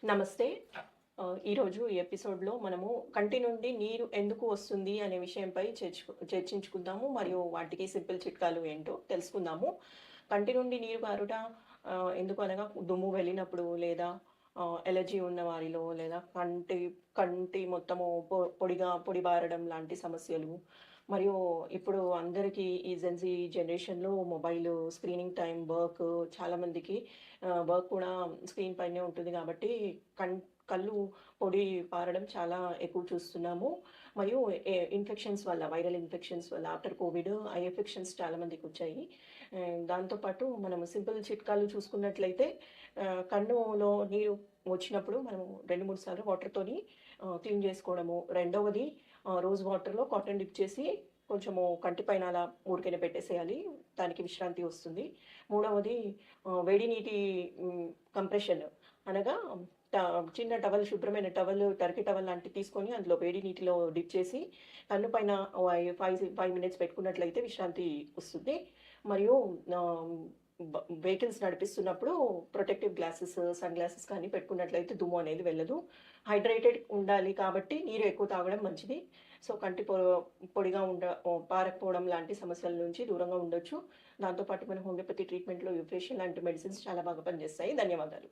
నమస్తే. ఈరోజు ఈ ఎపిసోడ్‌లో మనము కంటి నుండి నీరు ఎందుకు వస్తుంది అనే విషయంపై చర్చించుకుందాము. మరియు వాటికి సింపుల్ చిట్కాలు ఏంటో తెలుసుకుందాము. కంటి నుండి నీరు గారుట ఎందుకు అనగా దుమ్ము వెళ్ళినప్పుడు లేదా ఎలర్జీ ఉన్న వారిలో లేదా కంటి కంటి మొత్తము పొడి బారడం లాంటి సమస్యలు. మరియు ఇప్పుడు అందరికీ ఈ జెన్‌జీ జనరేషన్‌లో మొబైల్, స్క్రీనింగ్ టైమ్, చాలామందికి వర్క్ కూడా స్క్రీన్ పైనే ఉంటుంది కాబట్టి కళ్ళు పొడి పారడం చాలా ఎక్కువ చూస్తున్నాము. మరియు ఇన్ఫెక్షన్స్ వల్ల, వైరల్ ఇన్ఫెక్షన్స్ వల్ల ఆఫ్టర్ కోవిడ్ ఐ ఎఫెక్షన్స్ చాలామందికొచ్చాయి. దాంతో పాటు మనము సింపుల్ చిట్కాలు చూసుకున్నట్లయితే కన్నులో నీరు వచ్చినప్పుడు మనము 2, 3 సార్లు వాటర్‌తోని క్లీన్ చేసుకోవడము. రెండవది రోజ్ వాటర్‌లో కాటన్ డిప్ చేసి కొంచెము కంటి పైన అలా ఊరికనే పెట్టేసేయాలి. దానికి విశ్రాంతి వస్తుంది. మూడవది వేడి నీటి కంప్రెషన్ అనగా ట చిన్న టవల్, శుభ్రమైన టవల్, టర్కీ టవల్ లాంటిది తీసుకొని అందులో వేడి నీటిలో డిప్ చేసి కన్ను పైన 5 మినిట్స్ పెట్టుకున్నట్లయితే విశ్రాంతి వస్తుంది. మరియు ఆహ్, వెహికల్స్ నడిపిస్తున్నప్పుడు ప్రొటెక్టివ్ గ్లాసెస్, సన్ గ్లాసెస్ కానీ పెట్టుకున్నట్లయితే దుమ్ము అనేది వెళ్ళదు. హైడ్రేటెడ్ ఉండాలి కాబట్టి నీరు ఎక్కువ తాగడం మంచిది. సో, కంటి పొడిగా పారకపోవడం లాంటి సమస్యల నుంచి దూరంగా ఉండొచ్చు. దాంతో పాటు మన హోమియోపతి ట్రీట్మెంట్‌లో యూఫ్రేషియన్ లాంటి మెడిసిన్స్ చాలా బాగా పనిచేస్తాయి. ధన్యవాదాలు.